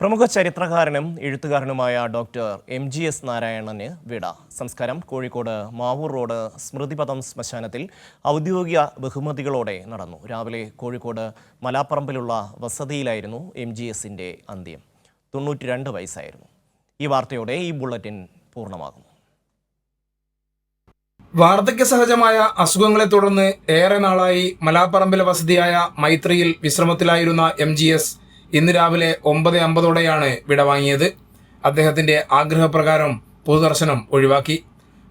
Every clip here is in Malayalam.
പ്രമുഖ ചരിത്രകാരനും എഴുത്തുകാരനുമായ ഡോക്ടർ MGS നാരായണന് വിട. സംസ്കാരം കോഴിക്കോട് മാവൂർ റോഡ് സ്മൃതിപഥം ശ്മശാനത്തിൽ ഔദ്യോഗിക ബഹുമതികളോടെ നടന്നു. രാവിലെ കോഴിക്കോട് മലാപ്പറമ്പിലുള്ള വസതിയിലായിരുന്നു MGSന്റെ അന്ത്യം. 92 വയസ്സായിരുന്നു. ഈ വാർത്തയോടെ ഈ ബുള്ളറ്റിൻ പൂർണ്ണമാകുന്നു. വാർദ്ധക്യ സഹജമായ അസുഖങ്ങളെ തുടർന്ന് ഏറെ നാളായി മലാപ്പറമ്പിലെ വസതിയായ മൈത്രിയിൽ വിശ്രമത്തിലായിരുന്ന MGS ഇന്ന് രാവിലെ 9:50 വിടവാങ്ങിയത്. അദ്ദേഹത്തിന്റെ ആഗ്രഹപ്രകാരം പൊതുദർശനം ഒഴിവാക്കി.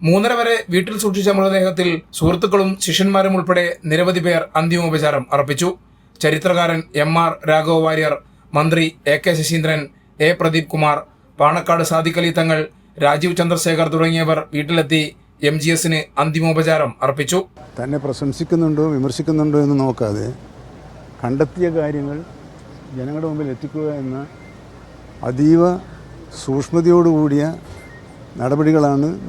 3:30 വരെ വീട്ടിൽ സൂക്ഷിച്ച മൃതദേഹത്തിൽ സുഹൃത്തുക്കളും ശിഷ്യന്മാരും ഉൾപ്പെടെ നിരവധി പേർ അന്തിമോപചാരം അർപ്പിച്ചു. ചരിത്രകാരൻ MR രാഘവ വാര്യർ, മന്ത്രി AK ശശീന്ദ്രൻ, A പ്രദീപ് കുമാർ, പാണക്കാട് സാദിഖ് അലി തങ്ങൾ, രാജീവ് ചന്ദ്രശേഖർ തുടങ്ങിയവർ വീട്ടിലെത്തി MGSന് അന്തിമോപചാരം അർപ്പിച്ചു. തന്നെ പ്രശംസിക്കുന്നുണ്ടോ വിമർശിക്കുന്നുണ്ടോ എന്ന് നോക്കാതെ കണ്ടെത്തിയ കാര്യങ്ങൾ ജനങ്ങളുടെ മുമ്പിൽ എത്തിക്കുക എന്ന അതീവ സൂക്ഷ്മതയോടുകൂടിയ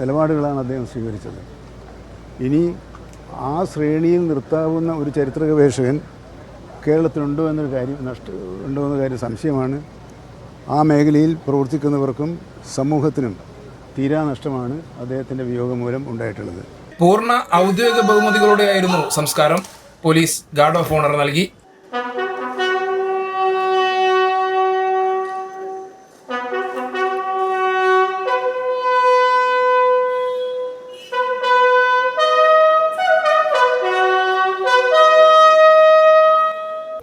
നിലപാടുകളാണ് അദ്ദേഹം സ്വീകരിച്ചത്. ഇനി ആ ശ്രേണിയിൽ നിർത്താവുന്ന ഒരു ചരിത്ര ഗവേഷകൻ കേരളത്തിലുണ്ടോ എന്ന കാര്യം സംശയമാണ്. ആ മേഖലയിൽ പ്രവർത്തിക്കുന്നവർക്കും സമൂഹത്തിനും തീരാ നഷ്ടമാണ് അദ്ദേഹത്തിൻ്റെ വിയോഗം മൂലം ഉണ്ടായിട്ടുള്ളത്. പൂർണ്ണ ഔദ്യോഗിക ബഹുമതികളോടെയായിരുന്നു സംസ്കാരം. പോലീസ് ഗാർഡ് ഓഫ് ഓണർ നൽകി.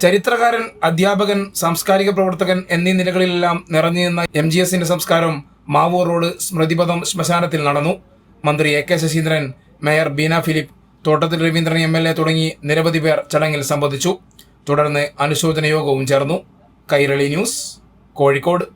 ചരിത്രകാരൻ, അധ്യാപകൻ, സാംസ്കാരിക പ്രവർത്തകൻ എന്നീ നിലകളിലെല്ലാം നിറഞ്ഞു നിന്ന MGSന്റെ സംസ്കാരം മാവൂർ റോഡ് സ്മൃതിപഥം ശ്മശാനത്തിൽ നടന്നു. മന്ത്രി AK Saseendran, mayor Beena Philip, Thottathil Raveendran MLA തുടങ്ങി നിരവധി പേർ ചടങ്ങിൽ സംബന്ധിച്ചു. തുടർന്ന് അനുശോചന യോഗവും ചേർന്നു. കൈരളി ന്യൂസ്, കോഴിക്കോട്.